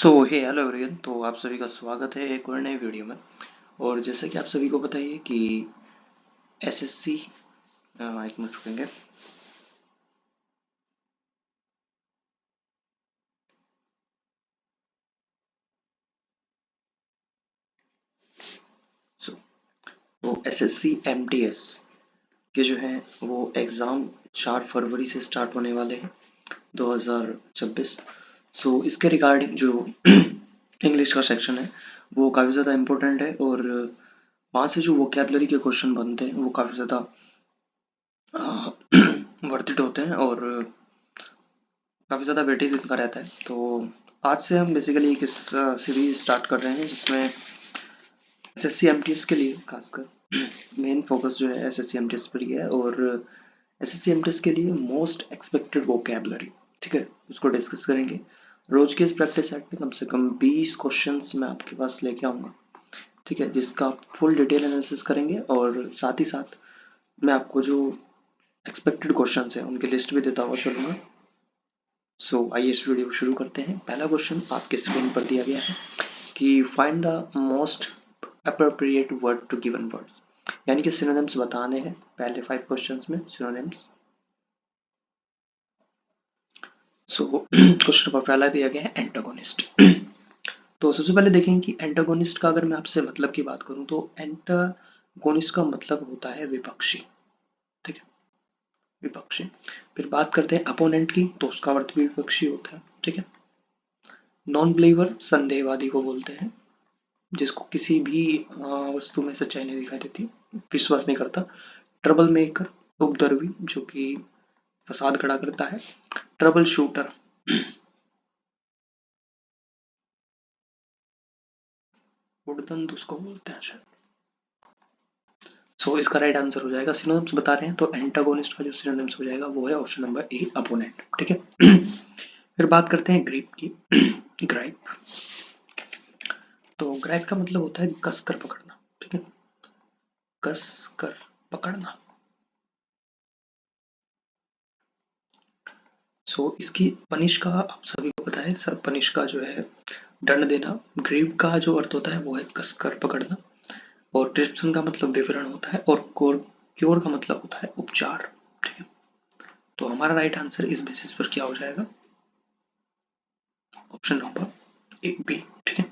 सो हे hello everyone. तो आप सभी का स्वागत है एक और नए वीडियो में। और जैसे कि आप सभी को पता ही है कि एसएससी एक मिनट रुकेंगे। सो तो एसएससी एमटीएस के जो है वो एग्ज़ाम 4 फरवरी से स्टार्ट होने वाले हैं 2026। सो इसके रिगार्डिंग जो इंग्लिश का सेक्शन है वो काफ़ी ज़्यादा इम्पोर्टेंट है और वहाँ से जो वोकेबलरी के क्वेश्चन बनते हैं वो काफ़ी ज़्यादा वर्थ इट होते हैं और काफ़ी ज़्यादा वेटेज इनका रहता है। तो आज से हम बेसिकली एक सीरीज स्टार्ट कर रहे हैं जिसमें एसएससी एमटीएस के लिए खासकर मेन फोकस जो है एसएससी एमटीएस पर ही है और एसएससी एमटीएस के लिए मोस्ट एक्सपेक्टेड वोकेबलरी, ठीक है, उसको डिस्कस करेंगे। रोज के इस प्रैक्टिस सेट में कम से कम 20 क्वेश्चंस मैं आपके पास लेके आऊँगा, ठीक है, जिसका फुल डिटेल एनालिसिस करेंगे और साथ ही साथ मैं आपको जो एक्सपेक्टेड क्वेश्चंस हैं उनकी लिस्ट भी देता हुआ चलूँगा। सो आइए इस वीडियो को शुरू करते हैं। पहला क्वेश्चन आपके स्क्रीन पर दिया गया है कि find the most appropriate word to given words, यानी कि सिनोनिम्स बताने हैं पहले 5 क्वेश्चंस में सिनोनिम्स। सो क्वेश्चन नंबर पहला दिया गया है एंटागोनिस्ट। तो सबसे पहले देखें कि एंटागोनिस्ट का अगर मैं आपसे मतलब की बात करूं तो एंटागोनिस्ट का मतलब होता है विपक्षी, ठीक है, विपक्षी। फिर बात करते हैं अपोनेंट की, तो उसका अर्थ भी विपक्षी होता है, ठीक है। नॉन बिलीवर संदेहवादी को बोलते हैं, जिसको किसी भी वस्तु में सच्चाई नहीं दिखाई देती, विश्वास नहीं करता। ट्रबल मेकर उपद्रवी, जो कि फसाद खड़ा करता है। ट्रबल शूटर उड़दंड उसको बोलते हैं शायद। सो इसका राइट आंसर हो जाएगा, सिनोनिम्स बता रहे हैं तो एंटागोनिस्ट का जो सिनोनिम्स हो जाएगा वो है ऑप्शन नंबर ए, अपोनेंट, ठीक है। फिर बात करते हैं ग्रिप की। ग्राइप, तो ग्राइप का मतलब होता है कस कर पकड़ना, ठीक है, कस कर पकड़ना। सो इसकी पनिश का आप सभी को पता है, सर पनिश का जो है दंड देना। ग्रीव का जो अर्थ होता है वो है कसकर पकड़ना और डिस्क्रिप्शन का मतलब विवरण होता है और क्योर का मतलब होता है उपचार, ठीक है। तो हमारा राइट आंसर इस बेसिस पर क्या हो जाएगा, ऑप्शन नंबर ए बी, ठीक है।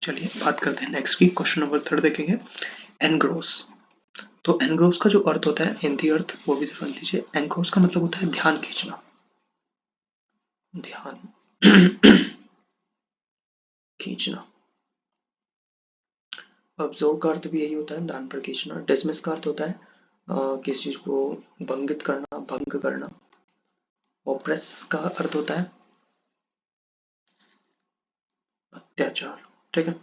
चलिए बात करते हैं नेक्स्ट की। क्वेश्चन नंबर 3 देखेंगे, एनग्रोस। तो एनग्रोस का जो अर्थ होता है, हिंदी अर्थ वो भी समझ लीजिए। एनग्रोस का मतलब होता है ध्यान खींचना, ध्यान खींचना। ऑब्जर्व का अर्थ भी यही होता है, ध्यान पर खींचना। डिसमिस का अर्थ होता है किसी चीज को भंगित करना, भंग करना। ओप्रेस का अर्थ होता है अत्याचार, ठीक है।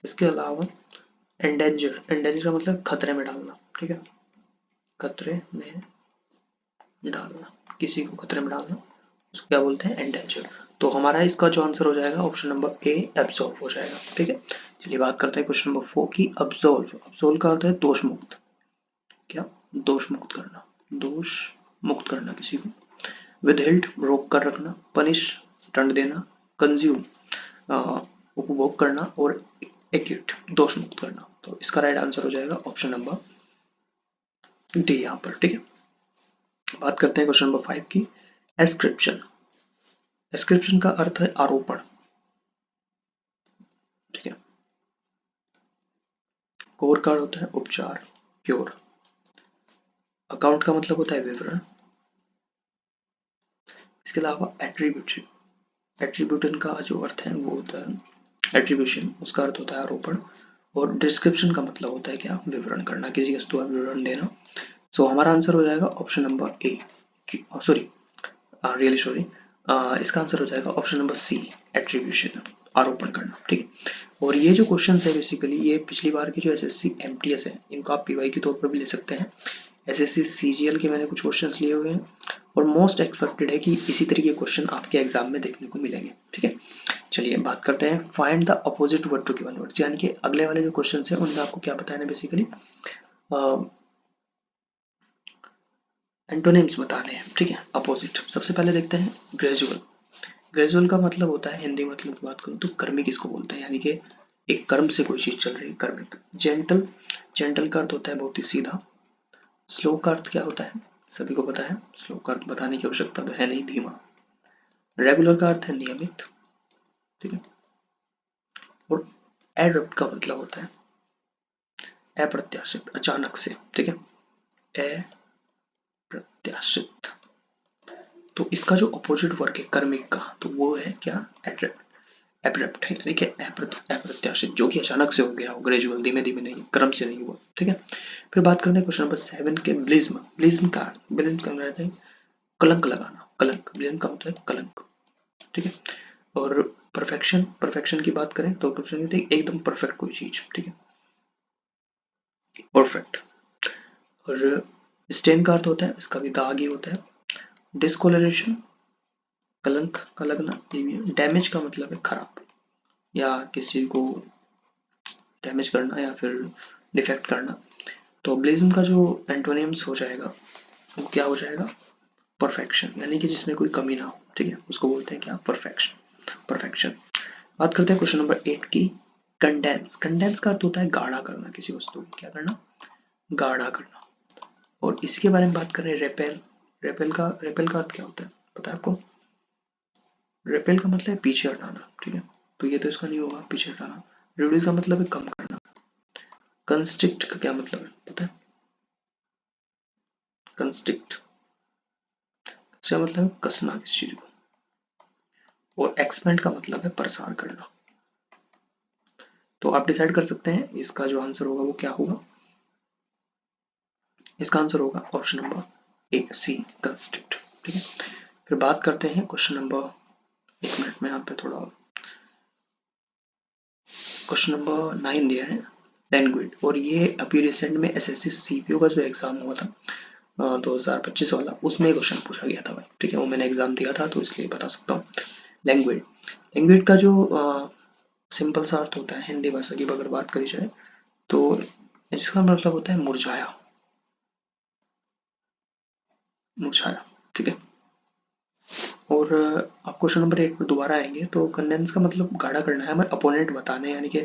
इसके अलावा एंडेंजर, एंडेंजर का मतलब खतरे में डालना, ठीक है, खतरे में डालना, किसी को खतरे में डालना, उसको क्या बोलते हैं, एंडेंजर। तो हमारा इसका जो आंसर हो जाएगा ऑप्शन नंबर ए, एब्सॉल्व हो जाएगा, ठीक है। चलिए बात करते हैं क्वेश्चन नंबर 4 की। अब्सॉल्व, अब्सॉल्व का अर्थ है दोष मुक्त, क्या, दोष मुक्त करना, दोष मुक्त करना किसी को। विदहेल्ड रोक कर रखना, पनिश दंड देना, कंज्यूम उपभोग करना और एक्यूट दोष मुक्त करना। तो इसका राइट आंसर हो जाएगा ऑप्शन नंबर डी यहाँ पर, ठीक है। बात करते हैं क्वेश्चन नंबर 5 की। एस्क्रिप्शन, एस्क्रिप्शन का अर्थ है आरोपण, ठीक है। कोर का होता है उपचार, क्योर। अकाउंट का मतलब होता है विवरण। इसके अलावा एट्रीब्यूशन, एट्रीब्यूशन का जो अर्थ है वो होता है एट्रीब्यूशन, उसका अर्थ होता है आरोपण। और डिस्क्रिप्शन का मतलब होता है क्या, विवरण करना, किसी वस्तु का विवरण देना। सो हमारा आंसर हो जाएगा ऑप्शन नंबर ए, सॉरी रियली सॉरी, इसका आंसर हो जाएगा ऑप्शन नंबर सी, एट्रीब्यूशन, आरोपण करना, ठीक है। और ये जो क्वेश्चन है बेसिकली ये पिछली बार की जो एसएससी एमटीएस है इनको आप पीवाई के तौर पर भी ले सकते हैं। एसएससी सीजीएल के मैंने कुछ क्वेश्चंस लिए हुए हैं और मोस्ट एक्सपेक्टेड है कि इसी तरीके के क्वेश्चन आपके एग्जाम में देखने को मिलेंगे, ठीक है। चलिए बात करते हैं find the opposite word to given words, यानी कि अगले वाले जो क्वेश्चन है उनमें आपको क्या बताना है बेसिकली, एंटोनिम्स बताने हैं, ठीक है, अपोजिट। सबसे पहले देखते हैं ग्रेजुअल। ग्रेजुअल का मतलब होता है, हिंदी मतलब की बात करूँ तो कर्मिक इसको बोलते हैं, यानी कि एक कर्म से कोई चीज चल रही है, कर्मिक। जेंटल, जेंटल का अर्थ होता है बहुत ही सीधा। स्लो का अर्थ क्या होता है, सभी को पता है, स्लो का अर्थ बताने की आवश्यकता तो है नहीं, धीमा। रेगुलर का अर्थ है नियमित, ठीक है। और एब्रप्ट का मतलब होता है अप्रत्याशित, अचानक से, ठीक है, अप्रत्याशित। तो इसका जो अपोजिट वर्ग है कर्मिक का, तो वो है क्या, एब्रप्ट है, यानी कि अप्रत्याशित, जो कि अचानक से हो गया हो, ग्रेजुअल, धीमे धीमे नहीं, क्रम से नहीं हुआ, ठीक है। फिर बात करते हैं क्वेश्चन नंबर 7 के ब्लिज्म। ब्लिज्म का रहता है कलंक लगाना, कलंक, ब्लिज्म का मतलब है कलंक, ठीक है। और परफेक्शन, परफेक्शन की बात करें तो परफेक्शन एकदम परफेक्ट कोई चीज, ठीक है, परफेक्ट। और स्टेन का अर्थ होता है, इसका भी दाग ही होता है। डिस्कोलरेशन, कलंक का लगना, ये भी है। डैमेज का मतलब है खराब, या किसी को डैमेज करना या फिर डिफेक्ट करना। तो ब्लिज्म का जो एंटोनिम्स हो जाएगा वो क्या हो जाएगा, परफेक्शन, यानी कि जिसमें कोई कमी ना हो, ठीक है, उसको बोलते हैं क्या, परफेक्शन, परफेक्शन। बात करते हैं क्वेश्चन नंबर 8 की, कंडेंस। कंडेंस का अर्थ होता है गाढ़ा करना, किसी वस्तु को क्या करना, गाढ़ा करना। और इसके बारे में बात करें रेपेल। रेपेल का अर्थ क्या होता है पता है आपको, रेपेल का मतलब है पीछे हटाना, ठीक है, तो ये तो इसका नहीं होगा, पीछे हटाना। रिड्यूस का मतलब है कम करना। कंस्ट्रिक्ट का क्या मतलब है पता है, कंस्ट्रिक्ट इसका मतलब है कसना किसी चीज को। और एक्सपेंड का मतलब है प्रसार करना। तो आप डिसाइड कर सकते हैं इसका जो आंसर होगा वो क्या होगा। इसका आंसर होगा option number A, C, constrict, ठीक है। फिर बात करते हैं क्वेश्चन नंबर, एक मिनट में यहाँ पे थोड़ा, क्वेश्चन नंबर 9 दिया है, लैंग्वेज। और ये अभी रिसेंट में एसएससी सीपीओ का जो एग्जाम हुआ था 2025 वाला, उसमें क्वेश्चन पूछा गया था भाई, ठीक है, वो मैंने एग्जाम दिया था तो इसलिए बता सकता हूँ। लैंग्वेज, लैंग्वेज का जो सिंपल सा अर्थ होता है हिंदी भाषा की अगर बात करी जाए तो इसका मतलब होता है मुरझाया, मुरझाया, ठीक है। और आप क्वेश्चन नंबर 8 पर दोबारा आएंगे तो कंडेंस का मतलब गाढ़ा करना है, हमें अपोनेंट बताना है, यानी कि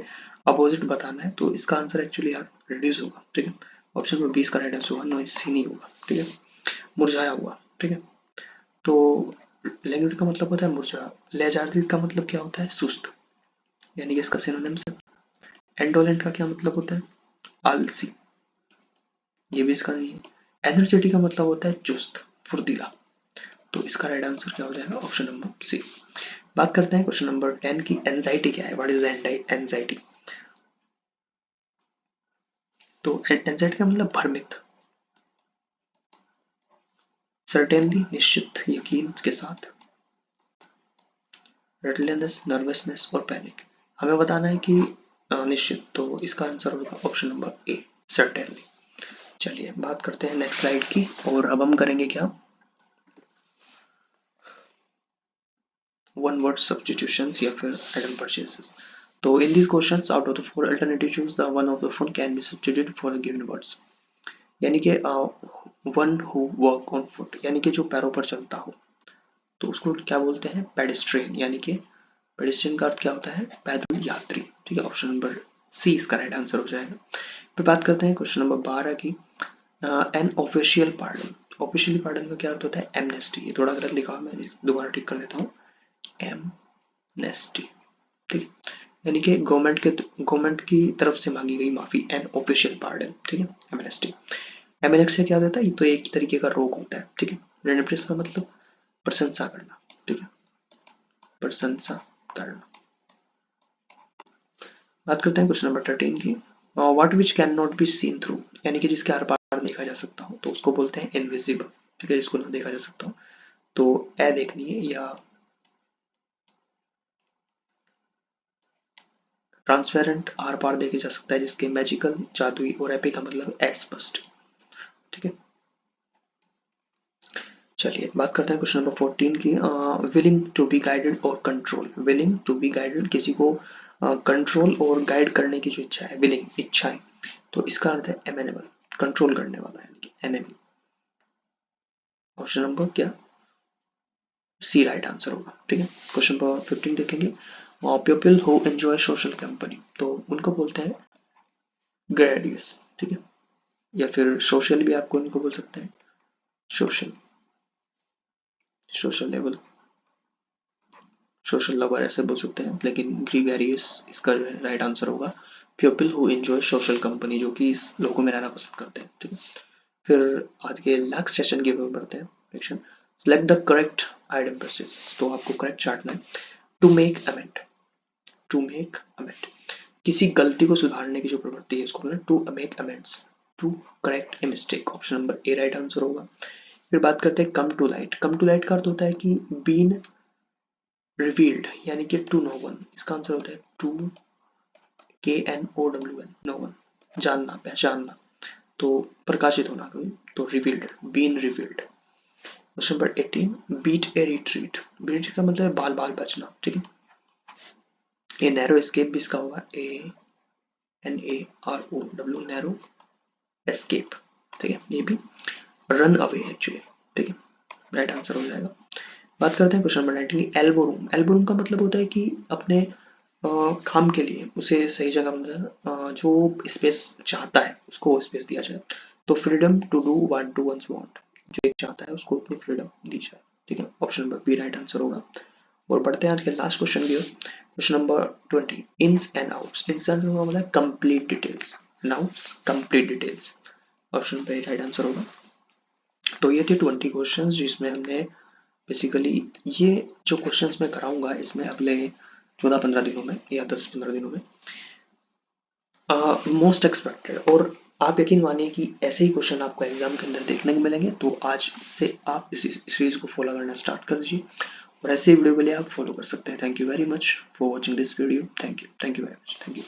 अपोजिट बताना है, तो इसका आंसर एक्चुअली यार रिड्यूस होगा, ठीक है। ऑप्शन नंबर 20 का राइट आंसर होगा, नो सी नहीं होगा, ठीक है, मुरझाया हुआ, ठीक है। तो लैंग्वेज का मतलब होता है मुरझा। लेजार्जी का मतलब क्या होता है, सुस्त, यानी कि इसका सिनोनिम्स है। एंडोलेंट का क्या मतलब होता है, आलसी, ये भी इसका नहीं है। एनर्जेटिक का मतलब होता है चुस्त, फुर्तीला, तो इसका राइट आंसर क्या हो जाएगा, ऑप्शन नंबर सी। बात करते हैं क्वेश्चन नंबर 10 की, एंजाइटी क्या है, व्हाट इज एंजाइटी। तो एंजाइटी का मतलब भ्रमित, सर्टेनली, निश्चित, यकीन के साथ। रेडनेस, नर्वसनेस और पैनिक। हमें बताना है कि निश्चित, तो इसका आंसर होगा ऑप्शन नंबर ए, सर्टेनली। चलिए बात करते हैं नेक्स्ट स्लाइड की, और अब हम करेंगे क्या, वन वर्ड सब्स्टिट्यूशंस या फिर आइटम परचेसेस। तो इन these questions out of the four alternative choose the one of the following can be substituted for the given words। यानी कि one who work on foot, यानी कि जो पैरों पर चलता हो, तो उसको क्या बोलते हैं, पेडेस्ट्रियन, यानी कि पेडेस्ट्रियन का अर्थ क्या होता है, पैदल यात्री, ठीक है, ऑप्शन नंबर सी इसका राइट आंसर हो जाएगा। फिर बात करते हैं क्वेश्चन नंबर 12 की, an official pardon. Officially pardon का क्या अर्थ होता है, एमनेस्टी। ये थोड़ा गलत लिखा, मैं दोबारा ठीक कर देता हूँ, एमनेस्टी, ठीक है, यानी कि गवर्नमेंट की तरफ से मांगी गई माफी, एन ऑफिशियल पार्डन, ठीक है, एमनेस्टी। एमनेस्टी क्या देता है, तो एक तरीके का रोग होता है, ठीक है। रेनिप्रेस का मतलब प्रशंसा करना, ठीक है, प्रशंसा करना। बात करते हैं क्वेश्चन नंबर 13 की, what which can not be seen through, यानी कि जिसके आर पार देखा जा सकता हो, तो उसको बोलते हैं इनविजिबल, ठीक है, जिसको ना देखा जा सकता हो, तो अदेखनीय या ट्रांसपेरेंट, आर पार देखे जा सकता है, जिसके मैजिकल, जादुई, और एपिक का मतलब अस्पष्ट, ठीक है। चलिए बात करते हैं क्वेश्चन नंबर 14 की, विलिंग टू बी गाइडेड और control. Willing to be guided, किसी को कंट्रोल और गाइड करने की जो इच्छा है, विलिंग, इच्छाएं, तो इसका अर्थ है एमेनेबल, कंट्रोल करने वाला, यानी कि एनेमी। ऑप्शन नंबर क्या, सी राइट आंसर होगा। ठीक है, क्वेश्चन नंबर 15 देखेंगे। People who enjoy social company, तो उनको बोलते हैं ग्रेडियस। ठीक है, या फिर सोशल भी आपको उनको बोल सकते हैं, social, social level, social lover ऐसे बोल सकते हैं, लेकिन ग्रीगेरियस इसका राइट आंसर होगा। People who enjoy social company, जो कि इस लोगों में रहना पसंद करते हैं। ठीक है, फिर आज के नेक्स्ट सेशन की ओर बढ़ते हैं। Section select the correct item process, तो आपको करेक्ट चार्टना है। To make amend, to make amend, किसी गलती को सुधारने की जो प्रवृत्ति है इसको बोलते हैं to make amends, to correct a mistake. Option number A right answer होगा। फिर बात करते हैं come to light. Come to light का अर्थ होता है कि बीन रिवील्ड, यानी कि टू नो वन। इसका आंसर होता है टू KNOWN, नो वन, जानना, पहचानना, तो प्रकाशित होना कोई, तो revealed, been revealed. Question number 18, beat a retreat. Beat का मतलब है बाल बाल बचना। ठीक है, ये नैरो एस्केप भी इसका होगा, ANAROW, नैरो एस्केप। ठीक है, ये भी रन अवे एक्चुअली। ठीक है, राइट आंसर हो जाएगा। बात करते हैं question number 19, elbow room. Elbow room का मतलब होता है कि अपने काम के लिए उसे सही जगह मतलब जो स्पेस चाहता है उसको स्पेस दिया जाए, तो freedom to do what do ones want, जो एक चाहता है उसको अपनी फ्रीडम दी जाए। ठीक है, option number B right answer होगा। और बढ़ते हैं आज के लास्ट क्वेश्चन की ओर। Question number 20, ins and outs. Ins and outs मतलब complete details, and outs complete details. Option पे राइट आंसर होगा। तो ये थे 20 क्वेश्चंस जिसमें हमने बेसिकली ये जो क्वेश्चंस मैं कराऊंगा इसमें अगले 14-15 दिनों में या 10-15 दिनों में मोस्ट एक्सपेक्टेड, और आप यकीन मानिए कि ऐसे ही क्वेश्चन आपको एग्जाम के अंदर देखने को मिलेंगे। तो आज से आप इस सीरीज को फॉलो करना स्टार्ट कर दीजिए, और ऐसे वीडियो के लिए आप फॉलो कर सकते हैं। Thank you very much for watching this video. Thank you very much, thank you.